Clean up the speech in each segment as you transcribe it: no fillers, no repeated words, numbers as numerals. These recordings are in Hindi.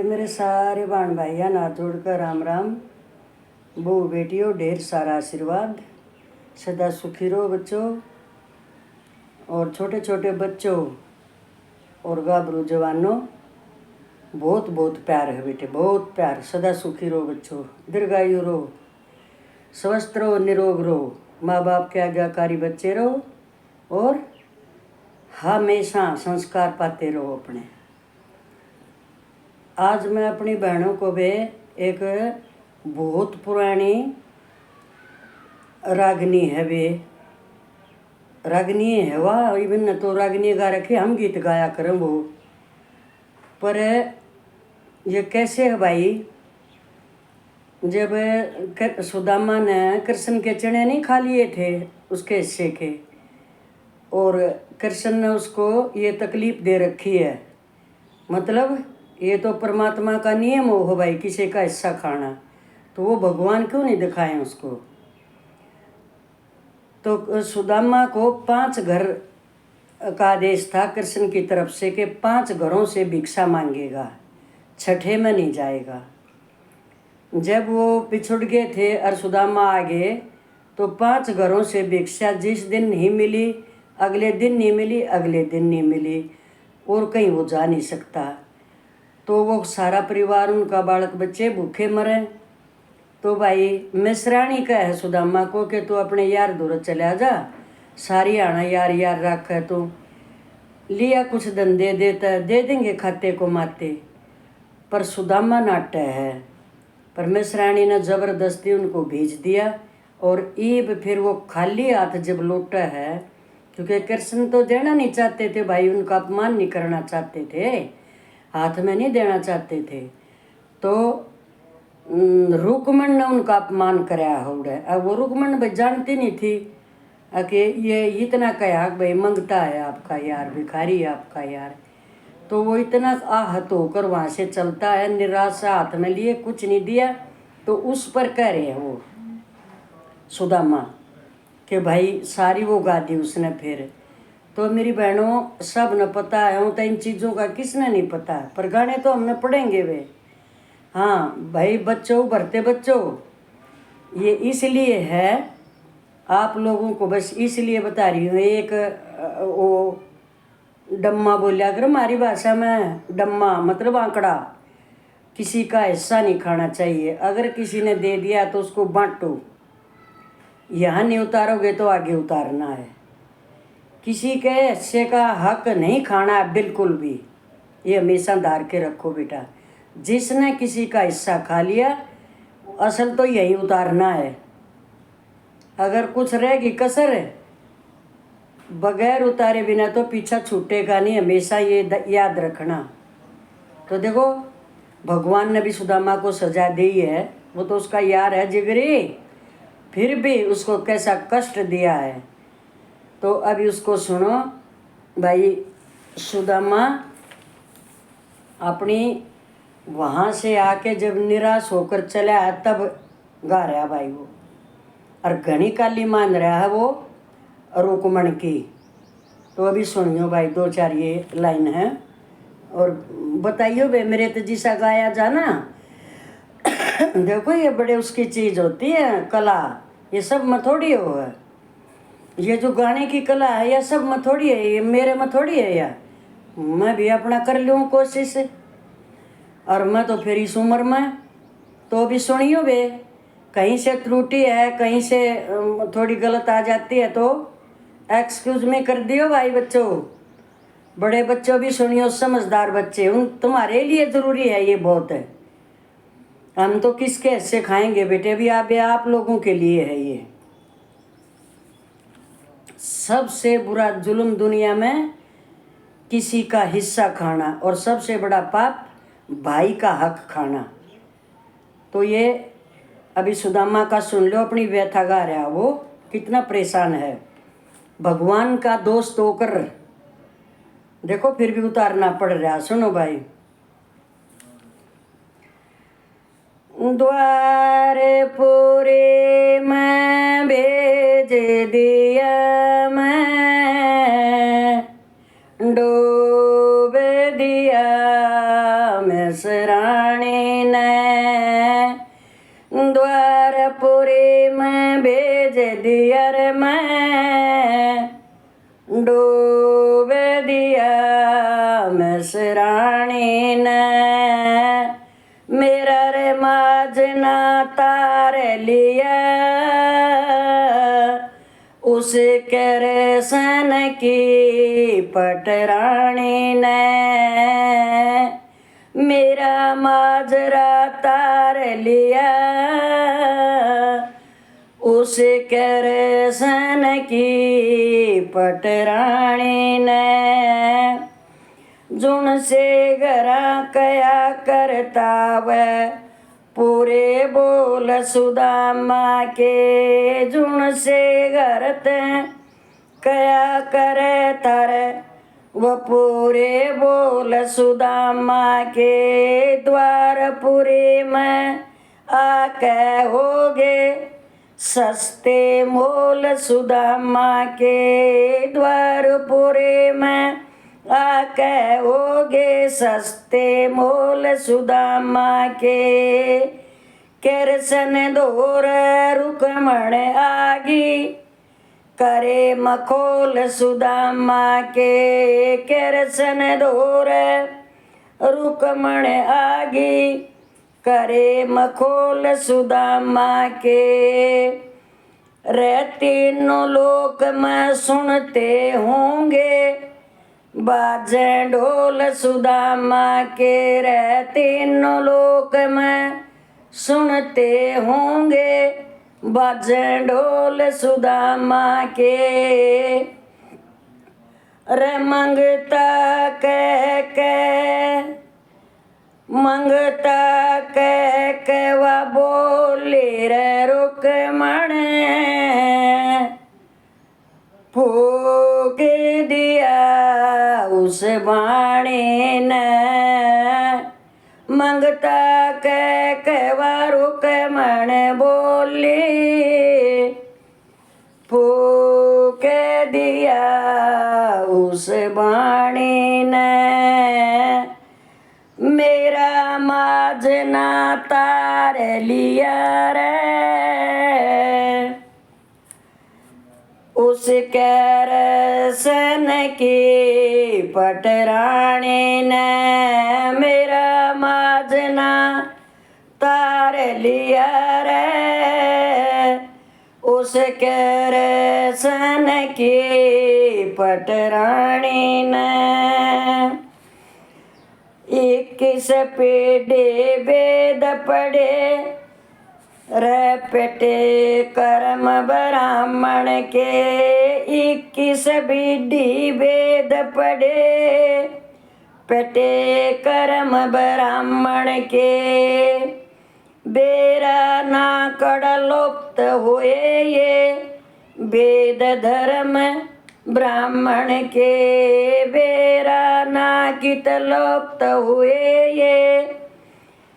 मेरे सारे बाण भाइया नाथ जोड़कर राम राम। बहू बेटियों ढेर सारा आशीर्वाद, सदा सुखी रहो बच्चों। और छोटे छोटे बच्चों और गाभरू जवानों, बहुत बहुत प्यार है बेटे, बहुत प्यार। सदा सुखी रहो बच्चों, दीर्घायु रहो, स्वस्थ रहो, निरोग रहो, माँ बाप के आज्ञाकारी बच्चे रहो और हमेशा संस्कार पाते रहो अपने। आज मैं अपनी बहनों को भी एक बहुत पुरानी रागनी है, वे रागनी है वाह, इवन तो रागनी गा रखे, हम गीत गाया करें वो। पर ये कैसे है भाई, जब सुदामा ने कृष्ण के चने नहीं खा लिए थे उसके हिस्से के, और कृष्ण ने उसको ये तकलीफ दे रखी है, मतलब ये तो परमात्मा का नियम हो भाई किसी का हिस्सा खाना, तो वो भगवान क्यों नहीं दिखाएं उसको। तो सुदामा को 5 घर का आदेश था कृष्ण की तरफ से कि 5 घरों से भिक्षा मांगेगा, छठे में नहीं जाएगा। जब वो पिछुड़ गए थे और सुदामा आ गए तो 5 घरों से भिक्षा जिस दिन नहीं मिली, अगले दिन नहीं मिली, अगले दिन नहीं मिली, और कहीं वो जा नहीं सकता। तो वो सारा परिवार, उनका बालक बच्चे भूखे मरे। तो भाई मिश्राणी का है सुदामा को कि तू अपने यार दूर चला जा, सारी आना यार यार रख है, तो लिया कुछ धन दे देता, दे देंगे खाते को माते। पर सुदामा नाट्य है, पर मिश्राणी ने जबरदस्ती उनको भेज दिया। और ईब फिर वो खाली हाथ जब लौटा है, क्योंकि कृष्ण तो देना नहीं चाहते थे भाई, उनका अपमान नहीं करना चाहते थे, हाथ में नहीं देना चाहते थे। तो रुकमण ने उनका अपमान कराया होड़ा। अब वो रुकमण भाई जानती नहीं थी कि ये इतना कहा भाई मंगता है आपका यार, भिखारी है आपका यार। तो वो इतना आहत होकर वहाँ से चलता है, निराशा हाथ में लिए, कुछ नहीं दिया। तो उस पर कह रहे हैं वो सुदामा कि भाई सारी वो गा दी उसने फिर। तो मेरी बहनों सब न पता है, तो इन चीज़ों का किसने नहीं पता, पर गाने तो हमने पढ़ेंगे वे। हाँ भाई बच्चों, भरते बच्चों, ये इसलिए है, आप लोगों को बस इसलिए बता रही हूँ। एक वो डम्मा बोलिया कर हमारी भाषा में, डम्मा मतलब आंकड़ा, किसी का हिस्सा नहीं खाना चाहिए। अगर किसी ने दे दिया तो उसको बांटो, यहाँ नहीं उतारोगे तो आगे उतारना है। किसी के हिस्से का हक नहीं खाना है बिल्कुल भी, ये हमेशा धार के रखो बेटा। जिसने किसी का हिस्सा खा लिया असल तो यही उतारना है। अगर कुछ रहेगी कसर बगैर उतारे बिना तो पीछा छूटेगा नहीं, हमेशा ये याद रखना। तो देखो भगवान ने भी सुदामा को सजा दी है, वो तो उसका यार है जिगरी, फिर भी उसको कैसा कष्ट दिया है। तो अभी उसको सुनो भाई। सुदामा अपनी वहाँ से आके जब निराश होकर चला है तब गा रहा भाई वो, और घनी काली मान रहा है वो रुकमण की। तो अभी सुनियो भाई 2-4 ये लाइन है और बताइयो बे मेरे तो जिसा गाया जाना। देखो ये बड़े उसकी चीज़ होती है कला, ये सब में थोड़ी हो है, ये जो गाने की कला है यह सब में थोड़ी है, ये मेरे में थोड़ी है। या मैं भी अपना कर लूँ कोशिश, और मैं तो फिर इस उम्र में। तो अभी सुनियो बे, कहीं से त्रुटि है, कहीं से थोड़ी गलत आ जाती है तो एक्सक्यूज में कर दियो भाई बच्चों। बड़े बच्चों भी सुनियो, समझदार बच्चे, उन तुम्हारे लिए ज़रूरी है ये बहुत है। हम तो किसके हिस्से खाएंगे बेटे, भी आप लोगों के लिए है ये। सबसे बुरा जुल्म दुनिया में किसी का हिस्सा खाना, और सबसे बड़ा पाप भाई का हक खाना। तो ये अभी सुदामा का सुन लो, अपनी व्यथा गा रहा वो कितना परेशान है, भगवान का दोस्त होकर देखो फिर भी उतारना पड़ रहा। सुनो भाई। द्वारपुरे में भेज दिया मैं, डूब दिया मिश्रा सन की पटरानी ने मेरा माजरा तार लिया। उस सन की पटरानी ने जुन से घरा कया करता वह पूरे बोल सुदामा के। जुन से घरत कया करे तारे वह पूरे बोल सुदामा के। द्वारपुरी में आके होगे सस्ते मोल सुदामा के। द्वारपुरी में आके होगे सस्ते मोल सुदामा के। केरसन दोर रुकमण आगी करे मखोल सुदामा के। केरसन दोर रुकमण आगी करे मखोल सुदामा के। रे तीनों लोक में सुनते होंगे बाजे ढोल सुदामा के। रे तीनों लोक में सुनते होंगे बाजे ढोल सुदामा के। रे मंगता कह के वा बोले रे रुकमण फूक दिया उस बाणे ने। मंगता कह वा रुकमण बोली फूक दिया उस बाणे ने। मेरा माजना तार लिया रे उस सन की पटरानी ने। मेरा माजना तार लिया रे उस सन की पटरानी ने। 21 पीढ़ी वेद पढ़े रपटे कर्म ब्राह्मण के। 21 पीढ़ी वेद पढ़े पटे कर्म ब्राह्मण के। बेरा ना कड़लोप्त हुए ये वेद धर्म ब्राह्मण के। बेरा ना कित लोप्त हुए ये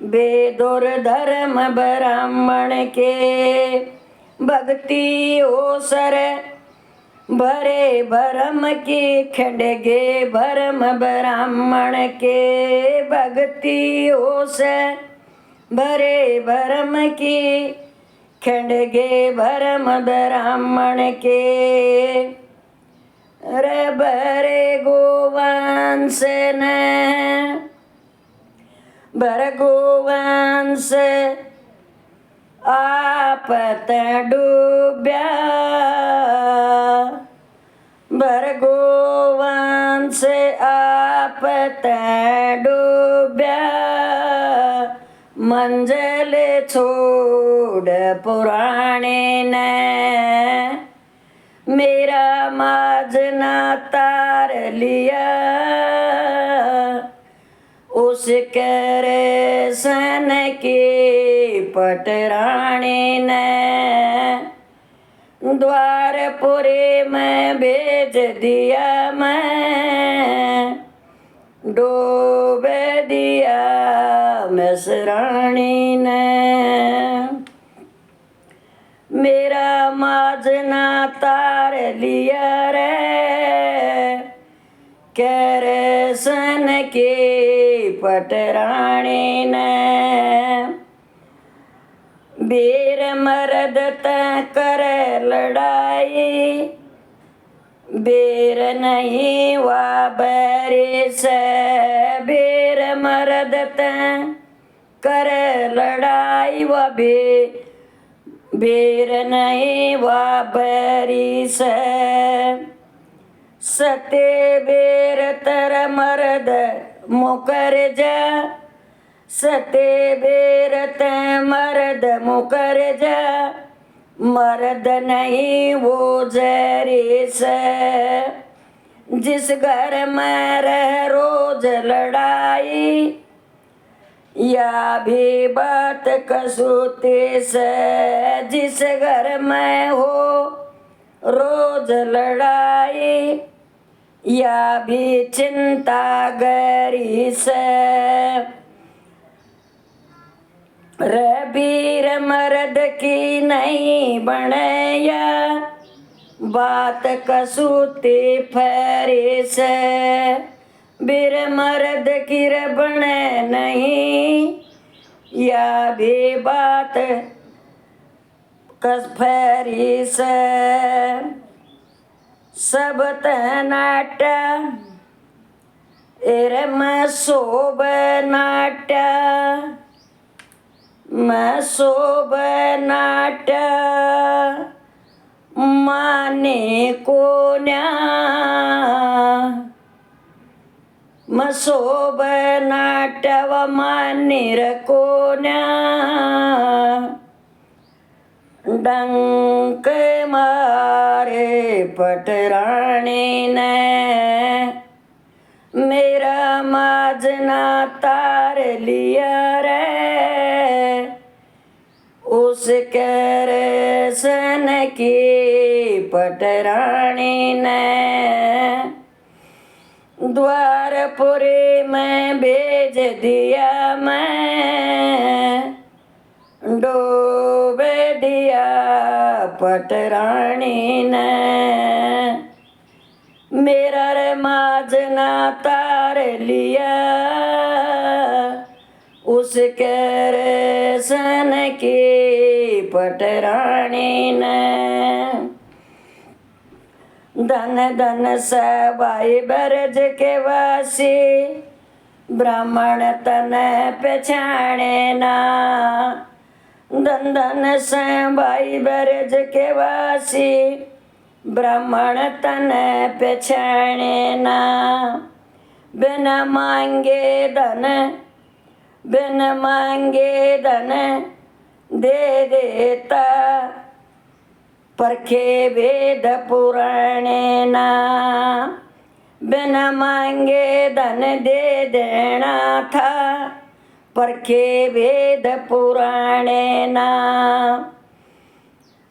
वेदोर धर्म ब्राह्मण के। भक्ति ओसर भरे भरम की खड़गे भरम ब्राह्मण के। भक्ति ओसर भरे भरम की खड़गे भरम ब्राह्मण के। रे भरे गोवंश ने भर गोवंश आपत डूब्या। भर गोवंश आपत डूब्या। मंजिल छोड़ पुराने ने मेरा माजना तार लिया। उस सन की पटरानी ने द्वारपुरी में भेज दिया मैं। डूब दिया मिसरानी ने मेरा माजना तार लिया रे। सन की पटरानी ने वीर मर्द कर लड़ाई। वीर नहीं वा बैरी से वीर मर्द कर लड़ाई व वीर नहीं वा बैरी से। सते बेर तर मर्द मुकर जा, सते बेर ते मर्द मुकर जा, मर्द नहीं वो जरी से। जिस घर में रह रोज लड़ाई, या भी बात कसूती से। जिस घर में हो रोज लड़ाई, या भी चिंता गरी से। रबीर मर्द की नहीं बनया, बात कसूती फेरी से। बीर मर्द की बने नहीं, या भी बात कस फेरी से। सब नाटा एर मैं शोभ नाटा, मैं शोभ नाटा माने को न्या। मैं शोभ नाटा व माने को न्या। डंक मारे पटरानी ने, मेरा माजना तार लिया रे। उस कर सन की पटरानी ने, द्वारपुरी में भेज दिया मैं। डूब दिया पटरानी ने, मेरा रे माजना तार लिया। उस कर सन की पटरानी ने। धन धन सबाई बरज के वासी, ब्राह्मण तन पहचाने ना। धन धन सबाई बरज के वासी, ब्राह्मण तन पहचाने ना। बिन मांगे धन, बिन मांगे धन दे देता। परखे वेद पुराणे ना, बिन मांगे धन दे देना था। परखे वेद पुराणे ना।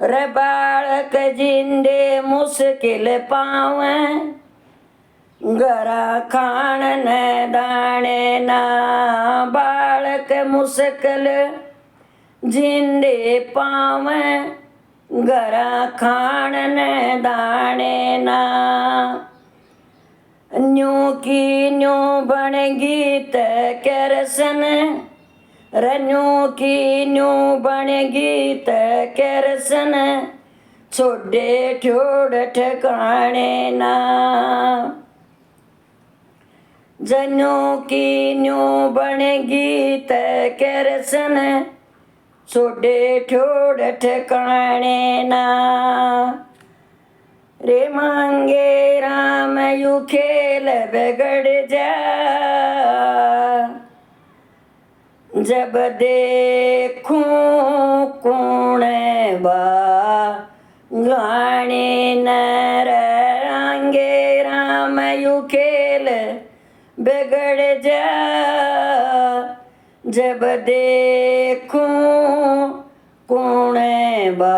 रे बालक जिंदे मुश्किल पावे, गरा खान न दाने ना। बालक मुश्किल जिंदे पावे, गरा खान न दाने ना। न्यू की न्यू बन गीत करसन, रन्यू की न्यू बन गीत करसन। छोड़े ठोड़ ठिकाने ना। जनू की न्यू बन गीत करसन। छोड़े ठोड़ ठिकाने ना। रे मांगे राम यू खेल बिगड़ जा, जब देखूं कौन बा गाने नर। आंगे राम यू खेल बिगड़ जा, जब देखूं कौन बा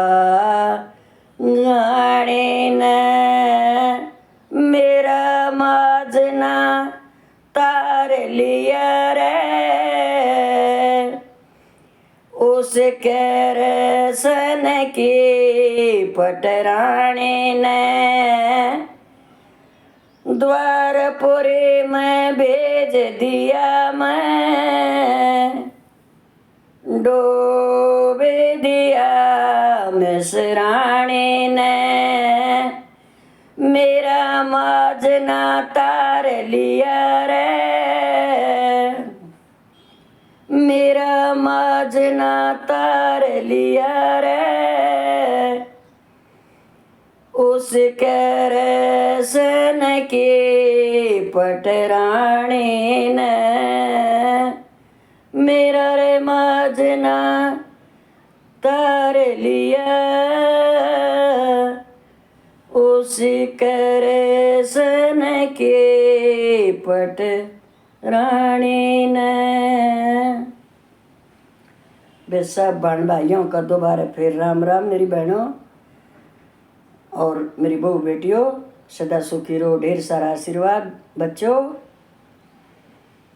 गाने न। मेरा माजना तार लिया रे। उस कर सन की पटरानी ने, द्वारपुरी में भेज दिया मैं। डूब दिया मिसरानी ने, मेरा माजना तार लिया रे। मेरा माजना तार लिया रे। उस कर सन के पटराणे न मेरा रे माजना तार लिया उसी करे सन के पटराणे न। बे सब बहन भाइयों का दोबारा फिर राम राम मेरी बहनों और मेरी बहू बेटियों, सदा सुखी रहो, ढेर सारा आशीर्वाद। बच्चों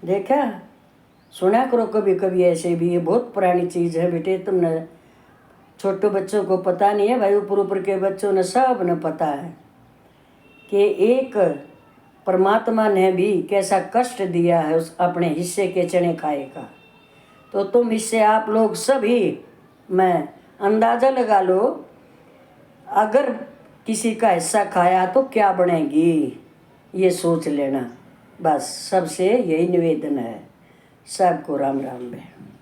देखा सुना करो कभी कभी ऐसे भी, ये बहुत पुरानी चीज़ है बेटे, तुमने छोटे बच्चों को पता नहीं है भाई, ऊपर ऊपर के बच्चों ने सब ने पता है कि एक परमात्मा ने भी कैसा कष्ट दिया है उस अपने हिस्से के चने खाए का। तो तुम इससे आप लोग सभी मैं अंदाज़ा लगा लो, अगर किसी का हिस्सा खाया तो क्या बनेगी, ये सोच लेना। बस सबसे यही निवेदन है। सबको राम राम बहन।